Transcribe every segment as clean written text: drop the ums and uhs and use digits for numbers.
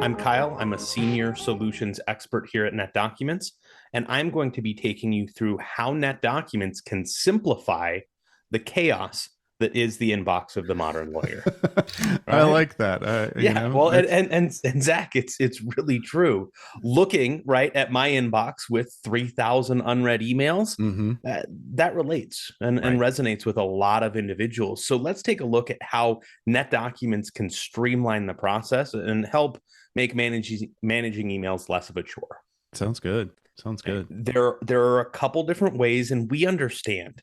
I'm Kyle. I'm a senior solutions expert here at NetDocuments, and I'm going to be taking you through how NetDocuments can simplify the chaos that is the inbox of the modern lawyer. I Right? like that. Yeah. Well, and Zach, it's really true. Looking right at my inbox with 3,000 unread emails, mhm, that relates and right. resonates with a lot of individuals. So let's take a look at how NetDocuments can streamline the process and help make managing emails less of a chore. Sounds good. Sounds Right? good. There are a couple different ways, and we understand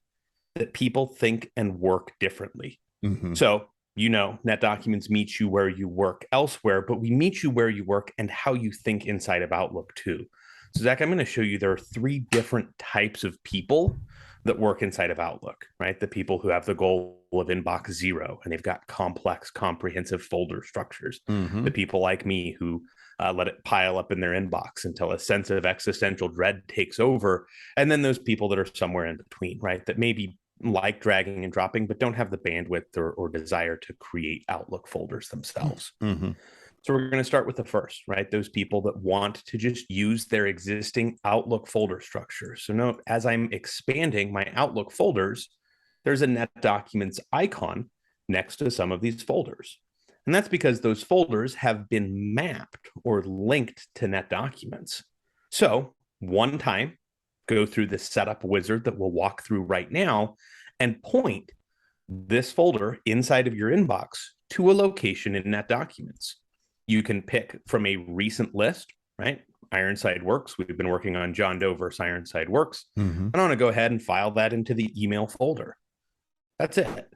that people think and work differently. Mhm. So, NetDocuments meets you where you work elsewhere, but we meet you where you work and how you think inside of Outlook too. So, Zach, I'm going to show you there are three different types of people that work inside of Outlook, right? The people who have the goal of inbox zero and they've got complex, comprehensive folder structures. The Mhm. people like me who let it pile up in their inbox until a sense of existential dread takes over. And then those people that are somewhere in between, right? That maybe like dragging and dropping, but don't have the bandwidth or desire to create Outlook folders themselves. Mhm. So we're going to start with the first, right? Those people that want to just use their existing Outlook folder structure. So note, as I'm expanding my Outlook folders, there's a NetDocuments icon next to some of these folders. And that's because those folders have been mapped or linked to NetDocuments. So one time, go through the setup wizard that we'll walk through right now and point this folder inside of your inbox to a location in NetDocuments. You can pick from a recent list, right? Ironside Works. We've been working on John Doe versus Ironside Works. Mhm. And I want to go ahead and file that into the email folder. That's it.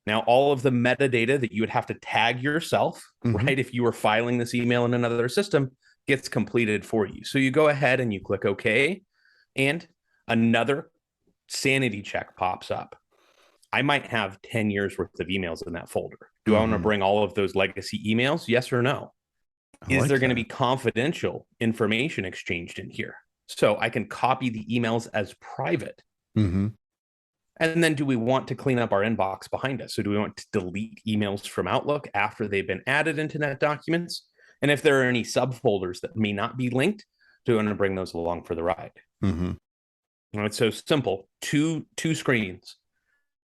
Now, all of the metadata that you would have to tag yourself, Mhm. right, if you were filing this email in another system, gets completed for you. So you go ahead and you click OK, and another sanity check pops up. I might have 10 years worth of emails in that folder. Do I want to Mhm. bring all of those legacy emails? Yes or no? I Is there like going to be that. confidential information exchanged in here? So I can copy the emails as private. Mhm. And then do we want to clean up our inbox behind us? So do we want to delete emails from Outlook after they've been added into NetDocuments? And if there are any subfolders that may not be linked, do we want to bring those along for the ride? Mhm. It's so simple. Two screens.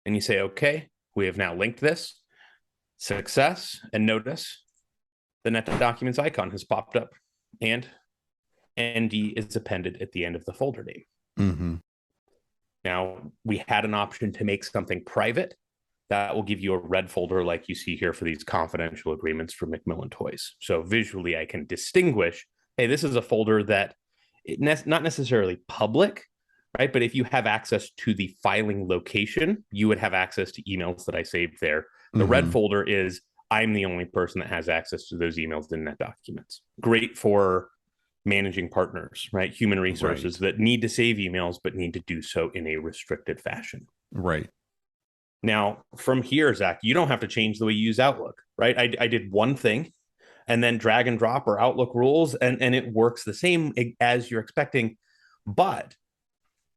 And you say, okay, we have now linked this. Success, and notice the NetDocuments icon has popped up and ND is appended at the end of the folder name. Mhm. Now, we had an option to make something private. That will give you a red folder like you see here for these confidential agreements for Macmillan Toys. So visually, I can distinguish, hey, this is a folder that not necessarily public, right? But if you have access to the filing location, you would have access to emails that I saved there. The red Mhm. folder is I'm the only person that has access to those emails in NetDocuments. Great for managing partners, right? Human resources Right. that need to save emails, but need to do so in a restricted fashion. Right. Now, from here, Zach, you don't have to change the way you use Outlook, right? I did one thing and then drag and drop or Outlook rules, and it works the same as you're expecting. But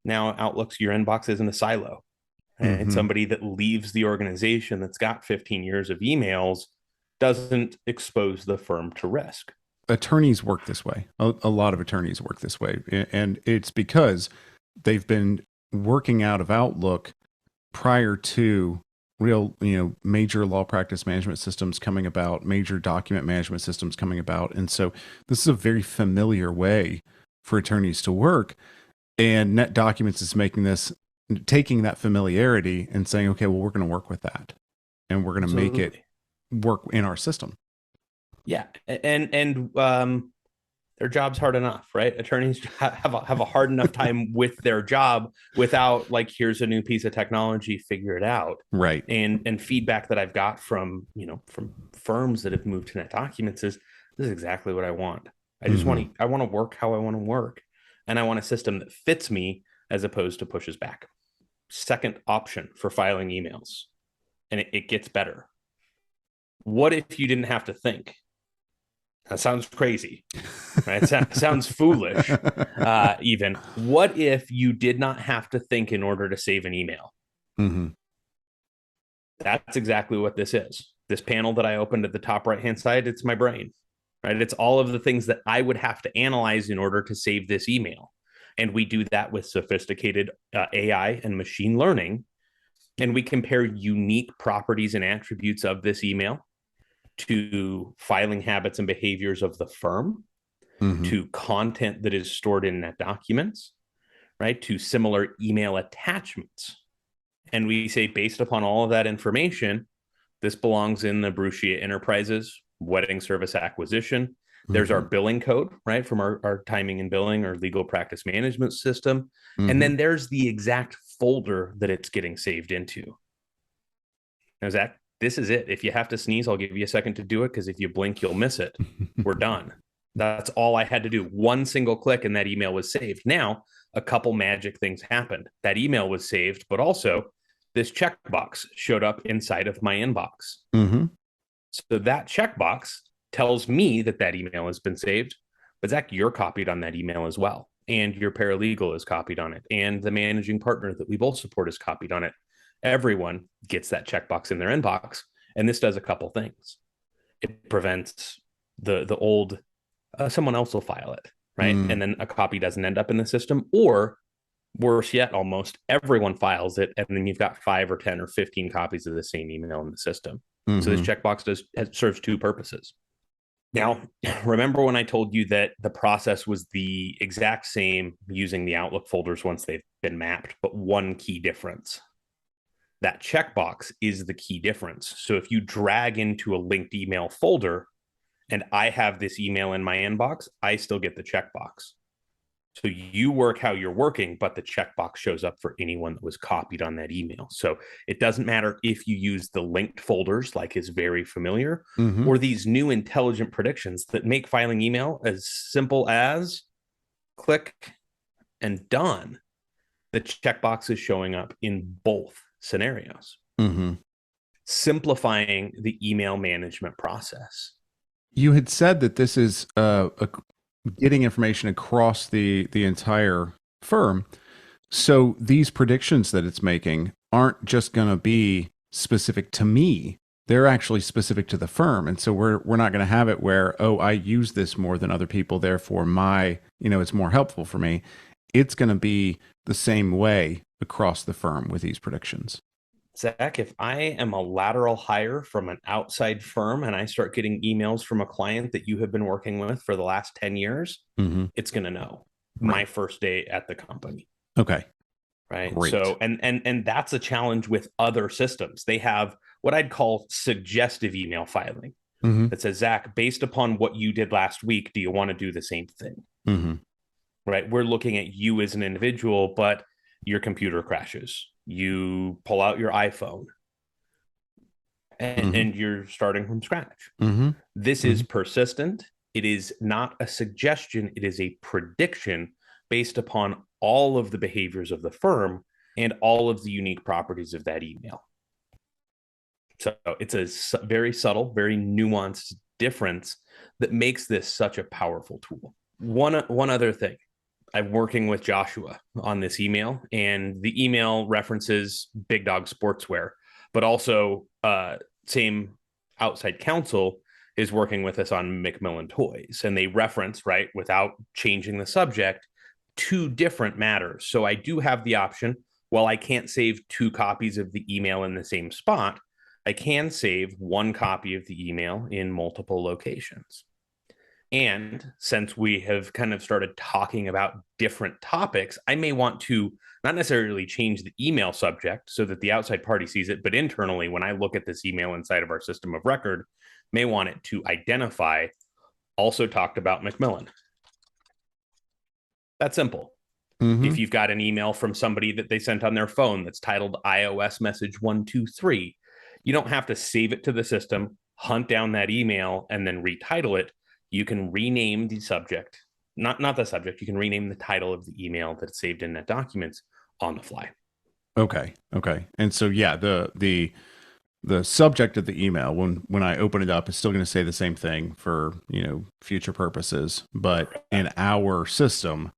now Outlook's your inbox isn't a silo. And Mhm. somebody that leaves the organization that's got 15 years of emails doesn't expose the firm to risk. Attorneys work this way. A lot of attorneys work this way, and it's because they've been working out of Outlook prior to real, major law practice management systems coming about, major document management systems coming about. And so this is a very familiar way for attorneys to work. And NetDocuments is taking that familiarity and saying, okay, well, we're going to work with that and we're going to make it Absolutely. work in our system. Yeah. And their job's hard enough, right? Attorneys have a hard enough time with their job without like here's a new piece of technology, figure it out. Right. And feedback that I've got from from firms that have moved to NetDocuments is this is exactly what I want. Hmm. I want to work how I want to work, and I want a system that fits me as opposed to pushes back. Second option for filing emails, and it gets better. What if you didn't have to think? That sounds crazy, right? It sounds foolish. Even what if you did not have to think in order to save an email? Hmm. That's exactly what this is. This panel that I opened at the top right hand side, it's my brain, right? It's all of the things that I would have to analyze in order to save this email. And we do that with sophisticated AI and machine learning. And we compare unique properties and attributes of this email to filing habits and behaviors of the firm, to content that is stored in NetDocuments, right? To similar email attachments. And we say, based upon all of that information, this belongs in the Brucia Enterprises wedding service acquisition. There's our billing code, right, from our timing and billing or legal practice management system. And then there's the exact folder that it's getting saved into. Now, Zach, this is it. If you have to sneeze, I'll give you a second to do it, because if you blink, you'll miss it. We're done. That's all I had to do. One single click and that email was saved. Now, a couple magic things happened. That email was saved, but also this checkbox showed up inside of my inbox. So that checkbox tells me that that email has been saved. But Zach, you're copied on that email as well. And your paralegal is copied on it. And the managing partner that we both support is copied on it. Everyone gets that checkbox in their inbox. And this does a couple things. It prevents the old, someone else will file it, right? And then a copy doesn't end up in the system. Or worse yet, almost everyone files it. And then you've got 5 or 10 or 15 copies of the same email in the system. So this checkbox serves two purposes. Now, remember when I told you that the process was the exact same using the Outlook folders once they've been mapped, but one key difference. That checkbox is the key difference. So if you drag into a linked email folder and I have this email in my inbox, I still get the checkbox. So you work how you're working, but the checkbox shows up for anyone that was copied on that email. So it doesn't matter if you use the linked folders, like is very familiar, or these new intelligent predictions that make filing email as simple as click and done. The checkbox is showing up in both scenarios, simplifying the email management process. You had said that this is getting information across the entire firm. So these predictions that it's making aren't just going to be specific to me. They're actually specific to the firm. And so we're not going to have it where, oh, I use this more than other people, therefore it's more helpful for me. It's going to be the same way across the firm with these predictions. Zach, if I am a lateral hire from an outside firm and I start getting emails from a client that you have been working with for the last 10 years, it's going to know my first day at the company. Okay. Right. Great. So, and that's a challenge with other systems. They have what I'd call suggestive email filing that says, Zach, based upon what you did last week, do you want to do the same thing? Right. We're looking at you as an individual, but your computer crashes. You pull out your iPhone and you're starting from scratch. This is persistent. It is not a suggestion. It is a prediction based upon all of the behaviors of the firm and all of the unique properties of that email. So it's a very subtle, very nuanced difference that makes this such a powerful tool. One other thing. I'm working with Joshua on this email, and the email references Big Dog Sportswear, but also same outside counsel is working with us on Macmillan Toys, and they reference, right, without changing the subject, 2 different matters. So I do have the option, while I can't save 2 copies of the email in the same spot, I can save 1 copy of the email in multiple locations. And since we have kind of started talking about different topics, I may want to not necessarily change the email subject so that the outside party sees it, but internally, when I look at this email inside of our system of record, may want it to identify also talked about Macmillan. That's simple. If you've got an email from somebody that they sent on their phone that's titled iOS message 123, you don't have to save it to the system, hunt down that email, and then retitle it. You can rename the subject, not the subject. You can rename the title of the email that's saved in NetDocuments on the fly. Okay. And so, yeah, the subject of the email, when I open it up, it's still going to say the same thing for, future purposes. But in our system,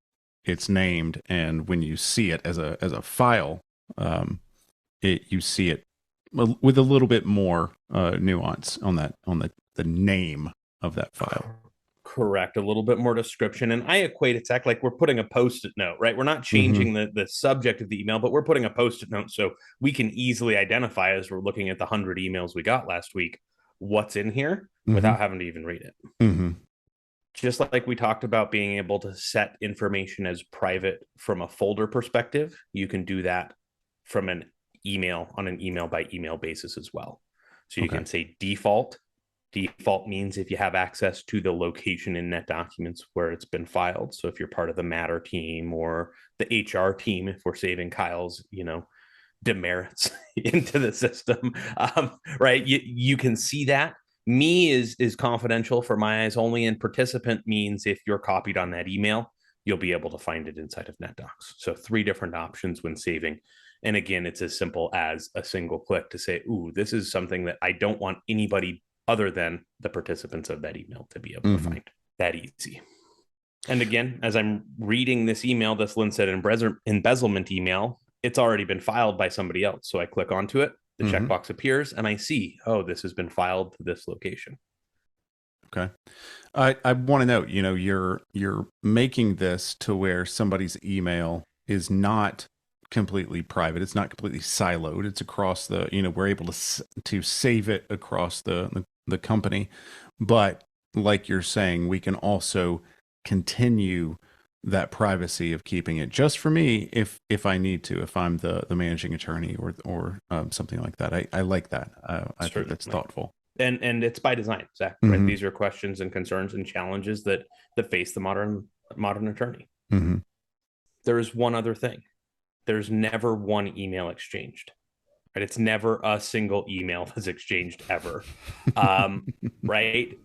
it's named, and when you see it as a file, you see it with a little bit more nuance on the name of that file. Correct. A little bit more description. And I equate it to like we're putting a post-it note, right? We're not Mm-hmm. changing the subject of the email, but we're putting a post-it note so we can easily identify as we're looking at the 100 emails we got last week what's in here Mm-hmm. without having to even read it. Mm-hmm. Just like we talked about being able to set information as private from a folder perspective, you can do that from an email on an email by email basis as well. So you Okay. can say default. Default means if you have access to the location in NetDocuments where it's been filed. So if you're part of the Matter team or the HR team, if we're saving Kyle's, demerits into the system, right? You can see that. Me is confidential for my eyes only, and participant means if you're copied on that email, you'll be able to find it inside of NetDocs. So 3 different options when saving. And again, it's as simple as a single click to say, ooh, this is something that I don't want anybody other than the participants of that email to be able to Mm-hmm. find. That easy. And again, as I'm reading this email, this Linset embezzlement email, it's already been filed by somebody else. So I click onto it, the Mm-hmm. checkbox appears, and I see, oh, this has been filed to this location. Okay. I want to note, you're making this to where somebody's email is not completely private. It's not completely siloed. It's across we're able to save it across the company. But like you're saying, we can also continue that privacy of keeping it just for me if I need to, if I'm the managing attorney or something like that. I like that. I think that's Certainly. thoughtful. And it's by design, Zach, right? Mm-hmm. These are questions and concerns and challenges that face the modern attorney. Mm-hmm. There is one other thing. There's never one email exchanged. Right? It's never a single email that's exchanged ever. Right?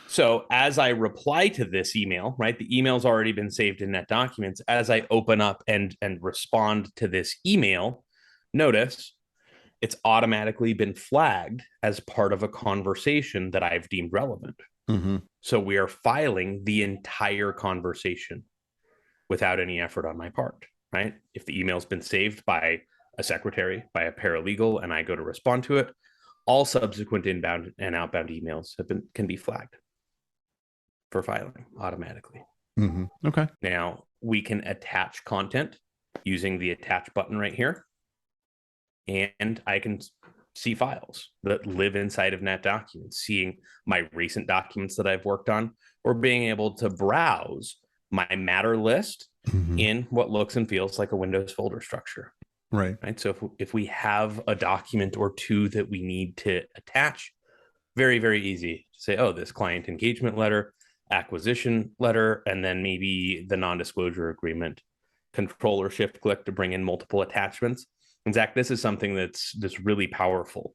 So as I reply to this email, right, the email's already been saved in NetDocuments. As I open up and respond to this email, notice it's automatically been flagged as part of a conversation that I've deemed relevant. Mm-hmm. So we are filing the entire conversation without any effort on my part, right? If the email's been saved by a secretary, by a paralegal, and I go to respond to it, all subsequent inbound and outbound emails can be flagged for filing automatically. Mm-hmm. Okay. Now we can attach content using the attach button right here, and I can see files that live inside of NetDocuments, seeing my recent documents that I've worked on, or being able to browse my matter list Mm-hmm. in what looks and feels like a Windows folder structure. Right. Right. So if we have a document or two that we need to attach, very, very easy to say, oh, this client engagement letter, acquisition letter, and then maybe the non-disclosure agreement. Control or shift click to bring in multiple attachments. And Zach, this is something that's really powerful.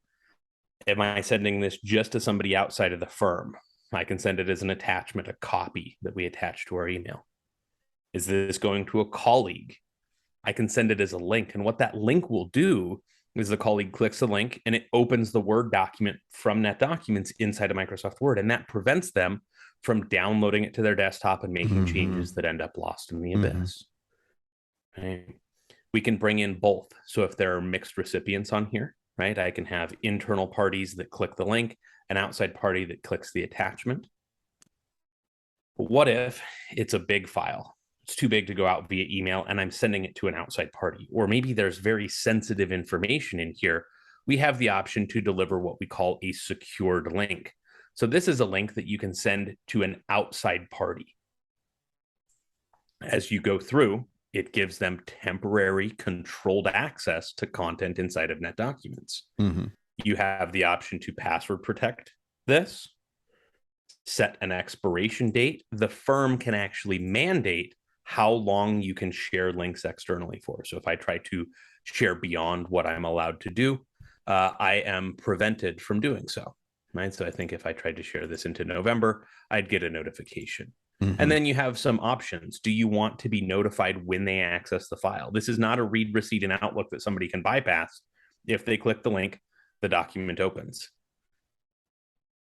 Am I sending this just to somebody outside of the firm? I can send it as an attachment, a copy that we attach to our email. Is this going to a colleague? I can send it as a link. And what that link will do is the colleague clicks the link and it opens the Word document from NetDocuments inside of Microsoft Word. And that prevents them from downloading it to their desktop and making Mm-hmm. changes that end up lost in the Mm-hmm. abyss. Right? We can bring in both. So if there are mixed recipients on here, right, I can have internal parties that click the link, an outside party that clicks the attachment. But what if it's a big file? It's too big to go out via email and I'm sending it to an outside party. Or maybe there's very sensitive information in here. We have the option to deliver what we call a secured link. So this is a link that you can send to an outside party. As you go through, it gives them temporary controlled access to content inside of NetDocuments. Mm-hmm. You have the option to password protect this, set an expiration date. The firm can actually mandate how long you can share links externally for. So if I try to share beyond what I'm allowed to do, I am prevented from doing so. Right. So I think if I tried to share this into November, I'd get a notification. Mm-hmm. And then you have some options. Do you want to be notified when they access the file? This is not a read receipt in Outlook that somebody can bypass. If they click the link, the document opens.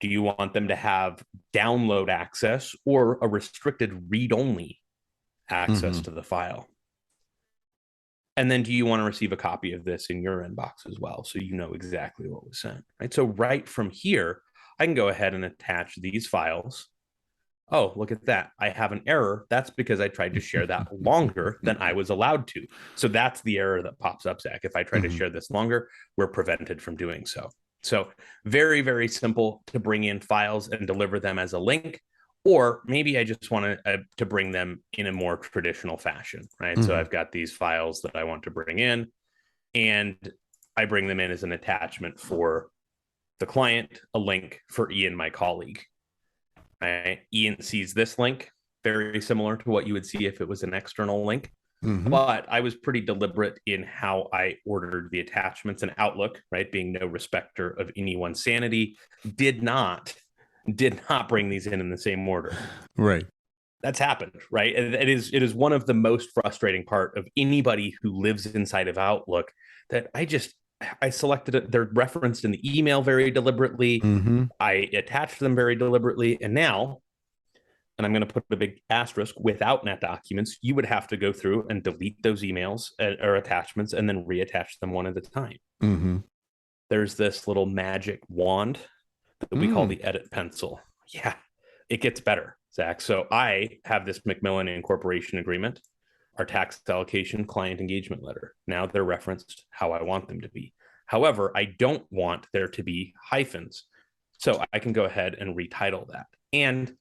Do you want them to have download access or a restricted read-only access Mm-hmm. to the file? And then do you want to receive a copy of this in your inbox as well, so you know exactly what was sent, right? So right from here, I can go ahead and attach these files Oh, look at that. I have an error. That's because I tried to share that longer than I was allowed to. So that's the error that pops up, Zach. If I try to Mhm. share this longer, we're prevented from doing so. So very, very simple to bring in files and deliver them as a link. Or maybe I just want to bring them in a more traditional fashion, right? So Mhm. I've got these files that I want to bring in, and I bring them in as an attachment for the client, a link for Ian, my colleague. Right? Ian sees this link, very similar to what you would see if it was an external link. Mhm. But I was pretty deliberate in how I ordered the attachments, and Outlook, right, being no respecter of anyone's sanity, did not bring these in the same order. Right. That's happened, right? It is one of the most frustrating part of anybody who lives inside of Outlook, that I selected it. They're referenced in the email very deliberately. Mhm. I attached them very deliberately, and now, and I'm going to put a big asterisk, without NetDocuments, you would have to go through and delete those emails or attachments and then reattach them one at a time. Mhm. There's this little magic wand that we call Mm. the edit pencil. Yeah, it gets better, Zach. So I have this Macmillan Incorporation agreement, our tax allocation client engagement letter. Now they're referenced how I want them to be. However, I don't want there to be hyphens. So I can go ahead and retitle that. And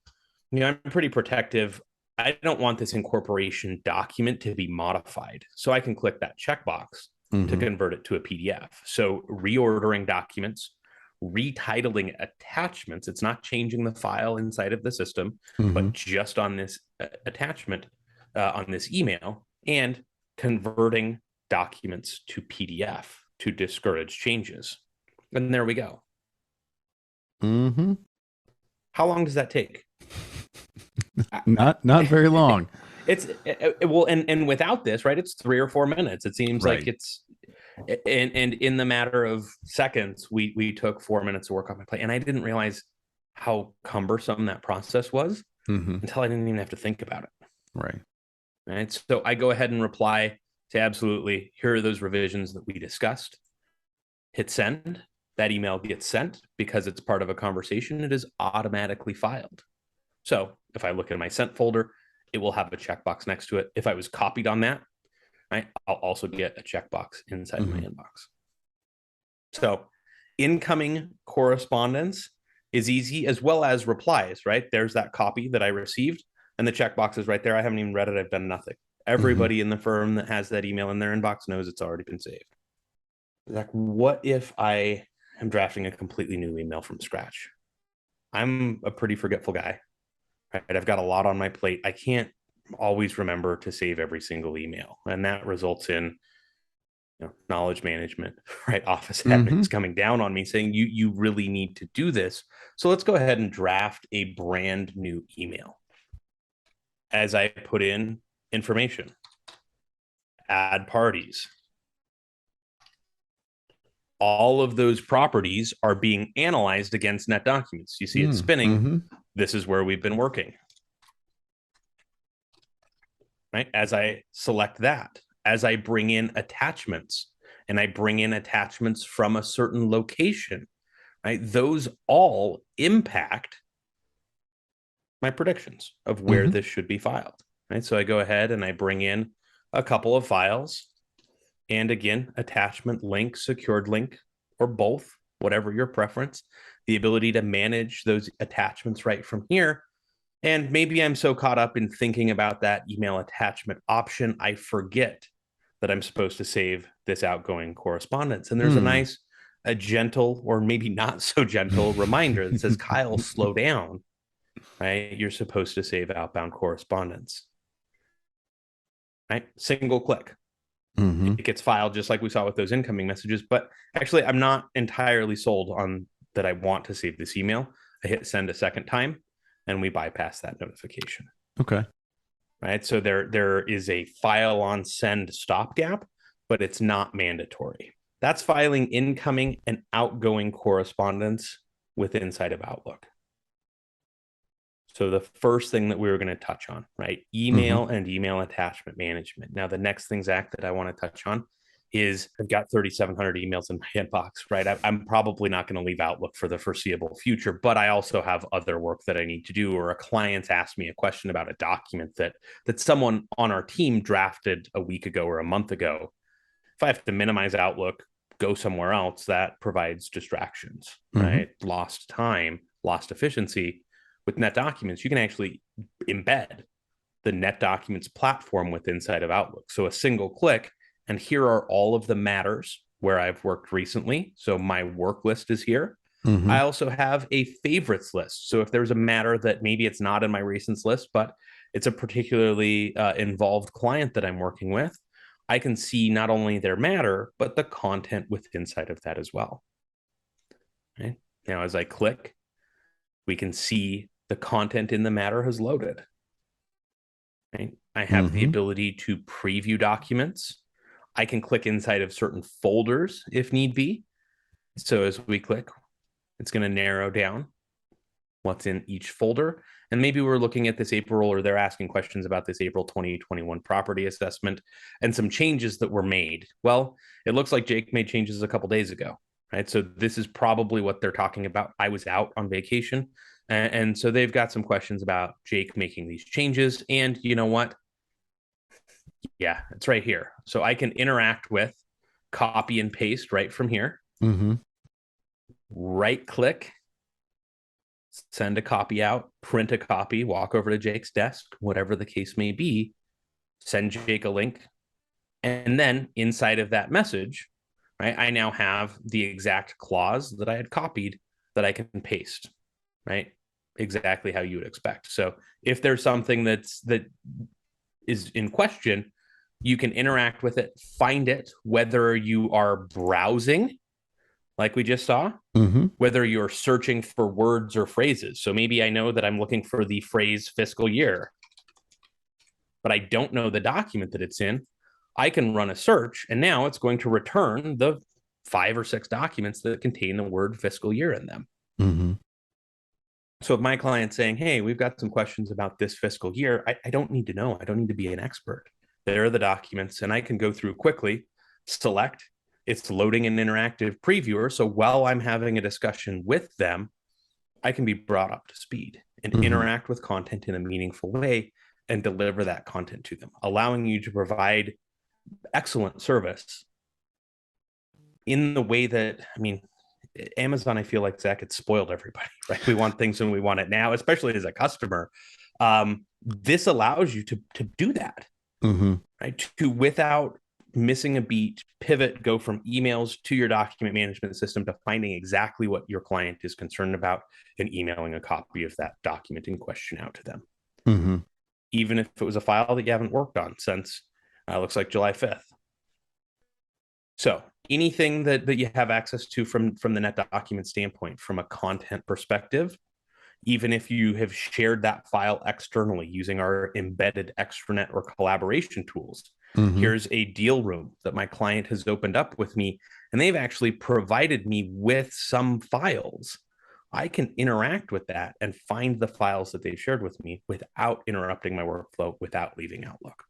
I'm pretty protective. I don't want this incorporation document to be modified. So I can click that checkbox to Mhm. convert it to a PDF. So reordering documents, retitling attachments, it's not changing the file inside of the system, but Mhm. just on this attachment, on this email, and converting documents to PDF to discourage changes. And there we go. Mhm. How long does that take? Not very long. Well, and without this, right, it's 3 or 4 minutes. It seems like Right. it's, and in the matter of seconds, we took 4 minutes to work on my plate, and I didn't realize how cumbersome that process was Mhm. until I didn't even have to think about it. Right. Right, so I go ahead and reply to absolutely, here are those revisions that we discussed. Hit send. That email gets sent because it's part of a conversation. It is automatically filed. So if I look in my sent folder, it will have a checkbox next to it. If I was copied on that, right, I'll also get a checkbox inside of my Mhm. inbox. So incoming correspondence is easy, as well as replies, right? There's that copy that I received, and the checkbox is right there. I haven't even read it. I've done nothing. Mhm. Everybody in the firm that has that email in their inbox knows it's already been saved. Like, what if I am drafting a completely new email from scratch? I'm a pretty forgetful guy, right? I've got a lot on my plate. I can't always remember to save every single email, and that results in knowledge management, right? Office admins Mhm. coming down on me saying you really need to do this. So let's go ahead and draft a brand new email. As I put in information, add parties, all of those properties are being analyzed against NetDocuments. You see it spinning. Mhm. This is where we've been working, right? As I select that, as I bring in attachments, and I bring in attachments from a certain location, right? Those all impact my predictions of where Mhm. this should be filed, right? So I go ahead and I bring in a couple of files, and again, attachment, link, secured link, or both, whatever your preference, the ability to manage those attachments right from here. And maybe I'm so caught up in thinking about that email attachment option, I forget that I'm supposed to save this outgoing correspondence. And there's Mm. a gentle, or maybe not so gentle reminder that says, Kyle, slow down, right? You're supposed to save outbound correspondence, right? Single click. Mhm. It gets filed just like we saw with those incoming messages. But actually, I'm not entirely sold on that I want to save this email. I hit send a second time, and we bypass that notification. Okay. Right. So there is a file on send stopgap, but it's not mandatory. That's filing incoming and outgoing correspondence with inside of Outlook. So the first thing that we were going to touch on, right? Mhm. Email and email attachment management. Now, the next thing, Zach, that I want to touch on is I've got 3,700 emails in my inbox, right? I'm probably not going to leave Outlook for the foreseeable future, but I also have other work that I need to do, or a client's asked me a question about a document that someone on our team drafted a week ago or a month ago. If I have to minimize Outlook, go somewhere else, that provides distractions, right? Lost time, lost efficiency. With NetDocuments, you can actually embed the NetDocuments platform with inside of Outlook. So a single click, and here are all of the matters where I've worked recently. So my work list is here. I also have a favorites list. So if there's a matter that maybe it's not in my recents list, but it's a particularly involved client that I'm working with, I can see not only their matter, but the content with inside of that as well. Right? Now, as I click, we can see the content in the matter has loaded. Right? I have the ability to preview documents. I can click inside of certain folders if need be. So as we click, it's going to narrow down what's in each folder. And maybe we're looking at this April, or they're asking questions about this April 2021 property assessment and some changes that were made. Well, it looks like Jake made changes a couple days ago, right? So this is probably what they're talking about. I was out on vacation. And so they've got some questions about Jake making these changes. And you know what? Yeah, it's right here. So I can interact with, copy and paste right from here. Right click, send a copy out, print a copy, walk over to Jake's desk, whatever the case may be, send Jake a link. And then inside of that message, right, I now have the exact clause that I had copied that I can paste, right? Exactly how you would expect. So if there's something that is in question, you can interact with it, find it, whether you are browsing, like we just saw, whether you're searching for words or phrases. So maybe I know that I'm looking for the phrase fiscal year, but I don't know the document that it's in. I can run a search, and now it's going to return the 5 or 6 documents that contain the word fiscal year in them. So if my client's saying, hey, we've got some questions about this fiscal year, I don't need to know. I don't need to be an expert. There are the documents, and I can go through quickly, select. It's loading an interactive previewer. So while I'm having a discussion with them, I can be brought up to speed and interact with content in a meaningful way and deliver that content to them, allowing you to provide excellent service in the way that, I mean, Amazon, I feel like, Zach, it's spoiled everybody, right? We want things when we want it now, especially as a customer. This allows you to do that, right? To, without missing a beat, pivot, go from emails to your document management system to finding exactly what your client is concerned about and emailing a copy of that document in question out to them. Even if it was a file that you haven't worked on since, looks like July 5th. So anything that you have access to from the NetDocument standpoint, from a content perspective, even if you have shared that file externally using our embedded extranet or collaboration tools, here's a deal room that my client has opened up with me, and they've actually provided me with some files. I can interact with that and find the files that they've shared with me without interrupting my workflow, without leaving Outlook.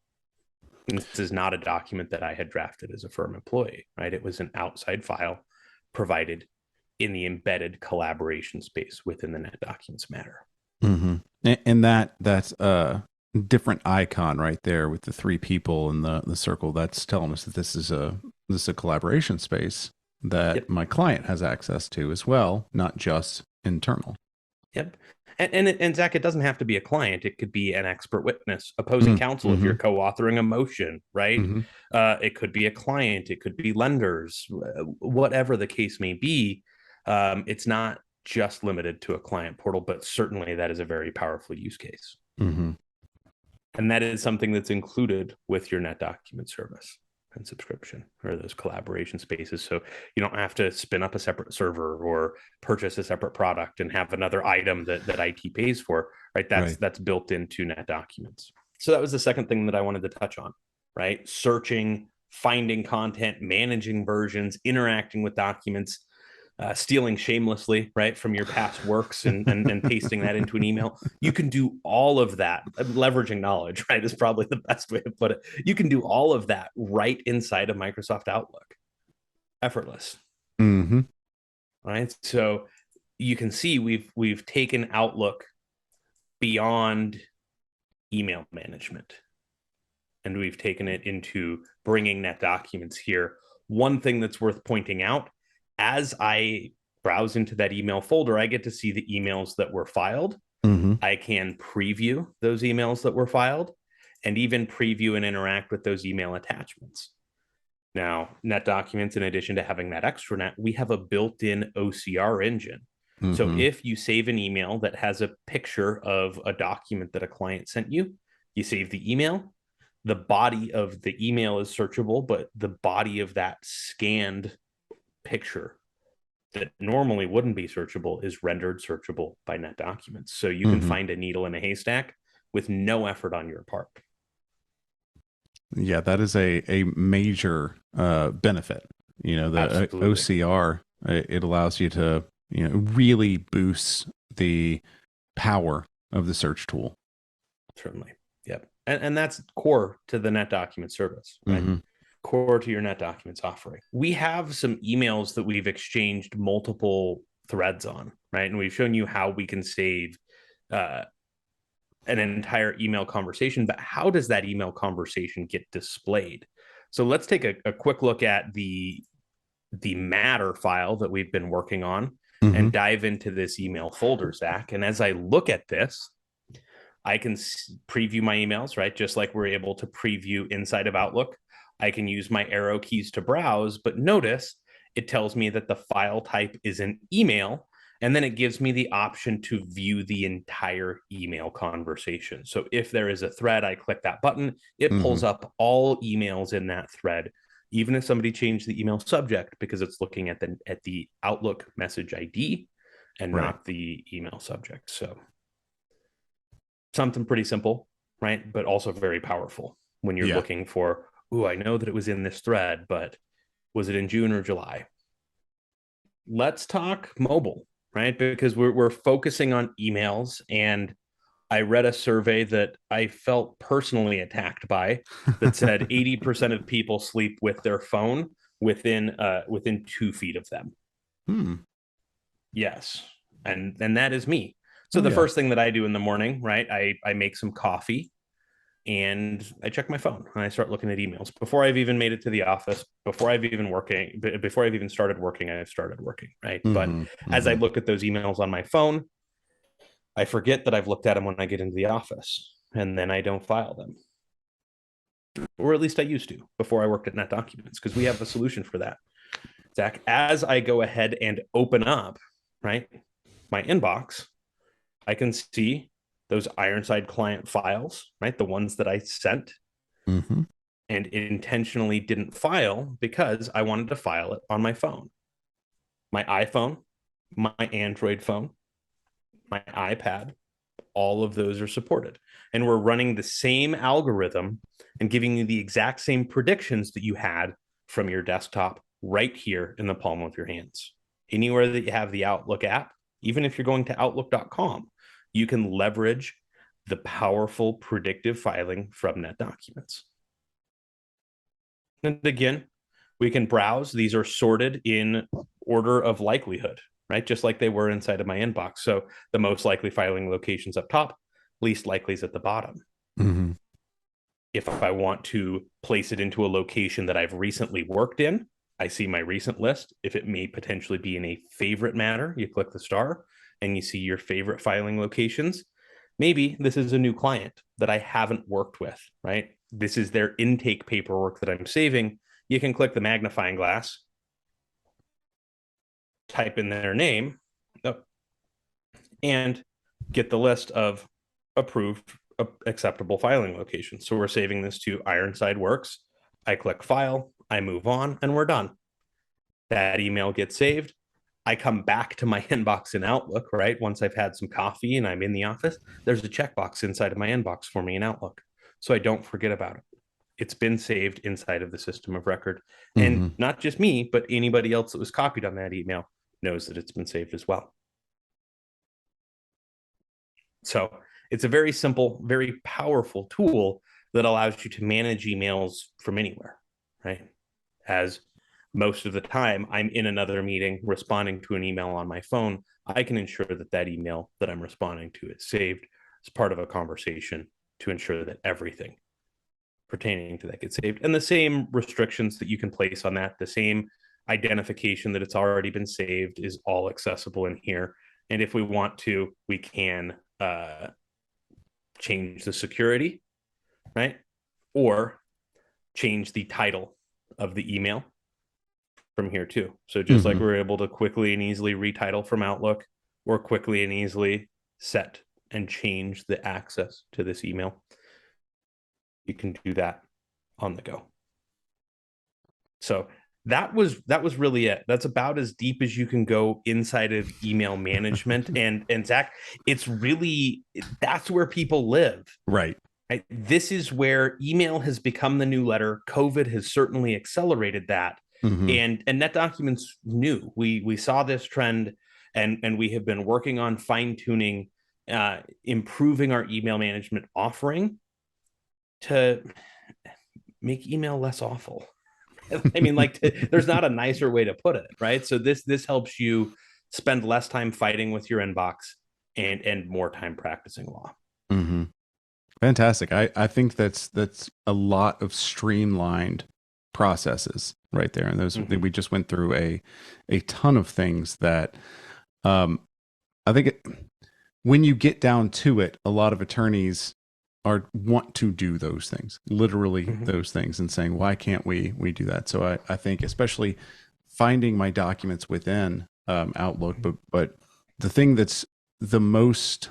And this is not a document that I had drafted as a firm employee, right? It was an outside file provided in the embedded collaboration space within the NetDocuments matter. And that's a different icon right there with the 3 people in the circle. That's telling us that this is a collaboration space that my client has access to as well, not just internal. Yep. And Zach, it doesn't have to be a client. It could be an expert witness, opposing counsel, if you're co-authoring a motion, right? It could be a client. It could be lenders, whatever the case may be. It's not just limited to a client portal, but certainly that is a very powerful use case. And that is something that's included with your NetDocument service and subscription, or those collaboration spaces. So you don't have to spin up a separate server or purchase a separate product and have another item that IT pays for, right? That's built into NetDocuments. So that was the second thing that I wanted to touch on, right? Searching, finding content, managing versions, interacting with documents. stealing shamelessly, right, from your past works and pasting that into an email. You can do all of that. Leveraging knowledge, right, is probably the best way to put it. You can do all of that right inside of Microsoft Outlook. Effortless. Mm-hmm. Right. So you can see we've taken Outlook beyond email management, and we've taken it into bringing NetDocuments here. One thing that's worth pointing out, as I browse into that email folder, I get to see the emails that were filed. Mm-hmm. I can preview those emails that were filed and even preview and interact with those email attachments. Now, NetDocuments, in addition to having that extranet, we have a built-in OCR engine. So Mm-hmm. if you save an email that has a picture of a document that a client sent you, you save the email, the body of the email is searchable, but the body of that scanned picture that normally wouldn't be searchable is rendered searchable by NetDocuments. So you can Mm-hmm. find a needle in a haystack with no effort on your part. Yeah, that is a major benefit. You know, the Absolutely. OCR, it allows you to, you know, really boost the power of the search tool. Certainly. Yep. And that's core to the NetDocument service, right? Mm-hmm. Core to your NetDocuments offering. We have some emails that we've exchanged multiple threads on, right? And we've shown you how we can save an entire email conversation, but how does that email conversation get displayed? So let's take a quick look at the matter file that we've been working on Mm-hmm. and dive into this email folder, Zach. And as I look at this, I can preview my emails, right? Just like we're able to preview inside of Outlook. I can use my arrow keys to browse, but notice it tells me that the file type is an email, and then it gives me the option to view the entire email conversation. So if there is a thread, I click that button, it Mm-hmm. pulls up all emails in that thread, even if somebody changed the email subject, because it's looking at the Outlook message ID and Right. not the email subject. So something pretty simple, right? But also very powerful when you're Yeah. looking for, I know that it was in this thread, but was it in June or July? Let's talk mobile, right? Because we're focusing on emails, and I read a survey that I felt personally attacked by that said 80% of people sleep with their phone within 2 feet of them. Hmm. Yes. And that is me. So Oh the yeah. first thing that I do in the morning, right? I make some coffee and I check my phone and I start looking at emails before I've even made it to the office, before I've even started working, I've started working, right? But Mm-hmm. as I Mm-hmm. look at those emails on my phone, I forget that I've looked at them when I get into the office, and then I don't file them. Or at least I used to before I worked at NetDocuments, because we have a solution for that. Zach, as I go ahead and open up, right, my inbox, I can see those Ironside client files, right? The ones that I sent Mm-hmm. and intentionally didn't file because I wanted to file it on my phone. My iPhone, my Android phone, my iPad, all of those are supported. And we're running the same algorithm and giving you the exact same predictions that you had from your desktop right here in the palm of your hands. Anywhere that you have the Outlook app, even if you're going to Outlook.com, you can leverage the powerful predictive filing from NetDocuments. And again, we can browse. These are sorted in order of likelihood, right? Just like they were inside of my inbox. So the most likely filing locations up top, least likely is at the bottom. Mm-hmm. If I want to place it into a location that I've recently worked in, I see my recent list. If it may potentially be in a favorite matter, you click the star and you see your favorite filing locations. Maybe this is a new client that I haven't worked with, right? This is their intake paperwork that I'm saving. You can click the magnifying glass, type in their name, and get the list of approved acceptable filing locations. So we're saving this to Ironside Works. I click file, I move on, and we're done. That email gets saved. I come back to my inbox in Outlook, right? Once I've had some coffee and I'm in the office, there's a checkbox inside of my inbox for me in Outlook. So I don't forget about it. It's been saved inside of the system of record. Mm-hmm. And not just me, but anybody else that was copied on that email knows that it's been saved as well. So it's a very simple, very powerful tool that allows you to manage emails from anywhere, right? As most of the time I'm in another meeting responding to an email on my phone, I can ensure that that email that I'm responding to is saved as part of a conversation to ensure that everything pertaining to that gets saved. And the same restrictions that you can place on that, the same identification that it's already been saved is all accessible in here. And if we want to, we can change the security, right? Or change the title of the email from here too. So just like we're able to quickly and easily retitle from Outlook, or quickly and easily set and change the access to this email, you can do that on the go. So that was really it. That's about as deep as you can go inside of email management. And Zach, it's really, that's where people live. Right. This is where email has become the new letter. COVID has certainly accelerated that. And NetDocuments knew. We saw this trend, and we have been working on fine-tuning, improving our email management offering to make email less awful. I mean, like, there's not a nicer way to put it, right? So this helps you spend less time fighting with your inbox and more time practicing law. Fantastic. I think that's a lot of streamlined processes right there, and those we just went through a ton of things that I think when you get down to it, a lot of attorneys want to do those things, literally those things, and saying, why can't we do that? So I think especially finding my documents within Outlook, but the thing that's the most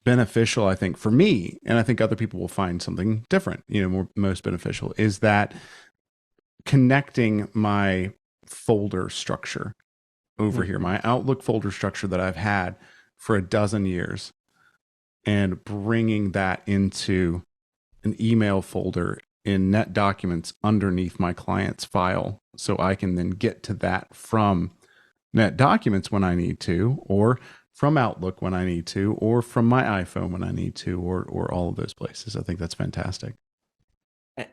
beneficial, I think, for me, and I think other people will find something different, most beneficial, is that connecting my folder structure over here, my Outlook folder structure that I've had for a dozen years, and bringing that into an email folder in NetDocuments underneath my client's file, so I can then get to that from NetDocuments when I need to, or from Outlook when I need to, or from my iPhone when I need to, or all of those places. I think that's fantastic.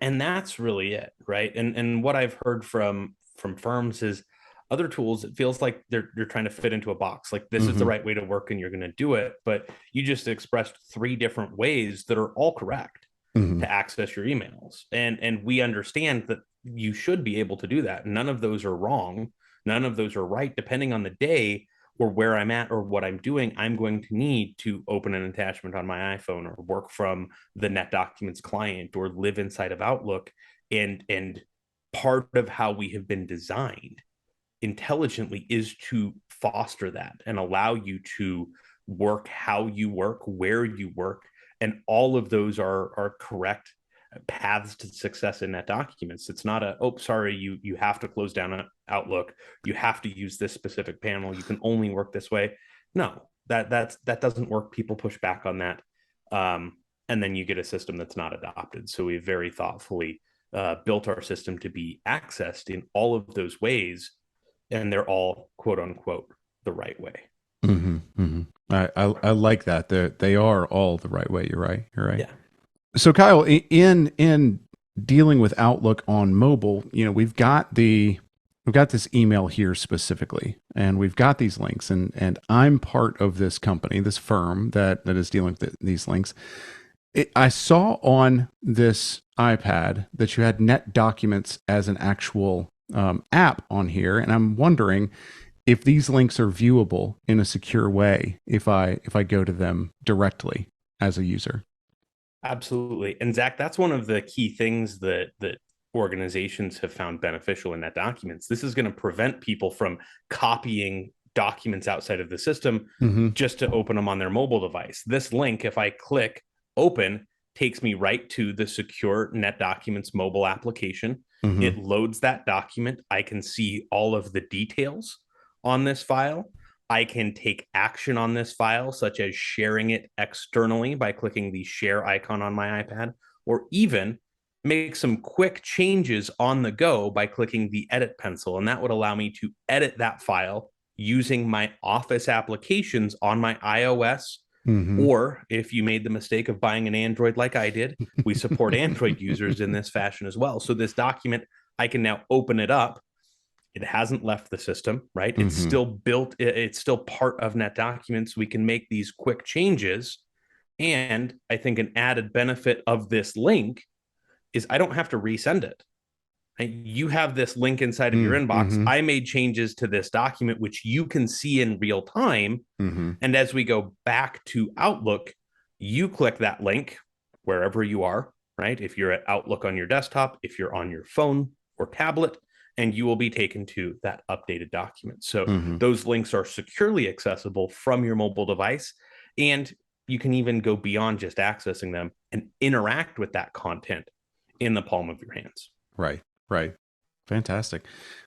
And that's really it, right? And what I've heard from firms is other tools, it feels like they're trying to fit into a box. Like, this is the right way to work and you're going to do it. But you just expressed 3 different ways that are all correct to access your emails. And we understand that you should be able to do that. None of those are wrong. None of those are right. Depending on the day or where I'm at or what I'm doing, I'm going to need to open an attachment on my iPhone or work from the NetDocuments client or live inside of Outlook. And part of how we have been designed intelligently is to foster that and allow you to work how you work, where you work, and all of those are correct paths to success in NetDocuments. It's not a, oh, sorry, you have to close down Outlook, you have to use this specific panel, you can only work this way. No, that doesn't work. People push back on that, and then you get a system that's not adopted. So we very thoughtfully built our system to be accessed in all of those ways, and they're all quote unquote the right way. I like that. They are all the right way. You're right. Yeah. So Kyle, in dealing with Outlook on mobile, we've got this email here specifically, and we've got these links, and I'm part of this company, this firm that is dealing with these links. I saw on this iPad that you had NetDocuments as an actual app on here, and I'm wondering if these links are viewable in a secure way if I go to them directly as a user. Absolutely. And Zach, that's one of the key things that organizations have found beneficial in NetDocuments. This is going to prevent people from copying documents outside of the system just to open them on their mobile device. This link, if I click open, takes me right to the secure NetDocuments mobile application. It loads that document. I can see all of the details on this file. I can take action on this file, such as sharing it externally by clicking the share icon on my iPad, or even make some quick changes on the go by clicking the edit pencil. And that would allow me to edit that file using my Office applications on my iOS. Mm-hmm. Or if you made the mistake of buying an Android like I did, we support Android users in this fashion as well. So this document, I can now open it up. It hasn't left the system, right? It's Mm-hmm. still built, it's still part of NetDocuments. We can make these quick changes. And I think an added benefit of this link is I don't have to resend it. You have this link inside of your inbox. Mm-hmm. I made changes to this document, which you can see in real time. Mm-hmm. And as we go back to Outlook, you click that link wherever you are, right? If you're at Outlook on your desktop, if you're on your phone or tablet, and you will be taken to that updated document. So Mm-hmm. those links are securely accessible from your mobile device. And you can even go beyond just accessing them and interact with that content in the palm of your hands. Right. Right. Fantastic.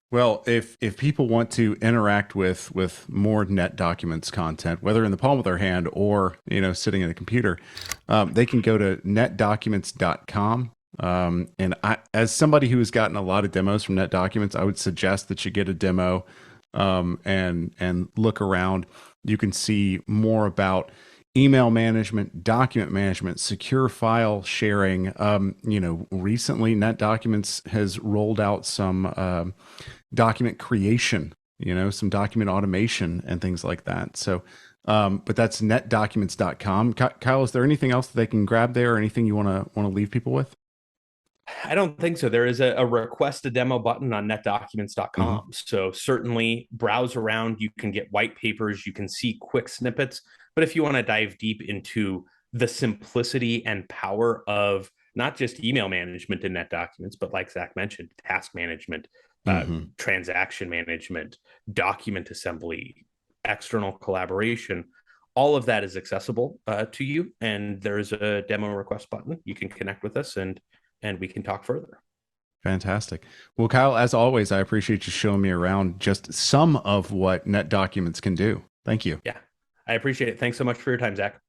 Well, if people want to interact with more NetDocuments content, whether in the palm of their hand or sitting at a computer, they can go to NetDocuments.com. And as somebody who has gotten a lot of demos from NetDocuments, I would suggest that you get a demo and look around. You can see more about email management, document management, secure file sharing. Recently NetDocuments has rolled out some document creation, some document automation and things like that. So, but that's netdocuments.com. Kyle, is there anything else that they can grab there, or anything you want to leave people with? I don't think so. There is a request a demo button on netdocuments.com. Mm-hmm. So certainly browse around. You can get white papers. You can see quick snippets. But if you want to dive deep into the simplicity and power of not just email management in NetDocuments, but like Zach mentioned, task management, Mm-hmm. transaction management, document assembly, external collaboration, all of that is accessible to you. And there's a demo request button. You can connect with us and we can talk further. Fantastic. Well, Kyle, as always, I appreciate you showing me around just some of what NetDocuments can do. Thank you. Yeah, I appreciate it. Thanks so much for your time, Zach.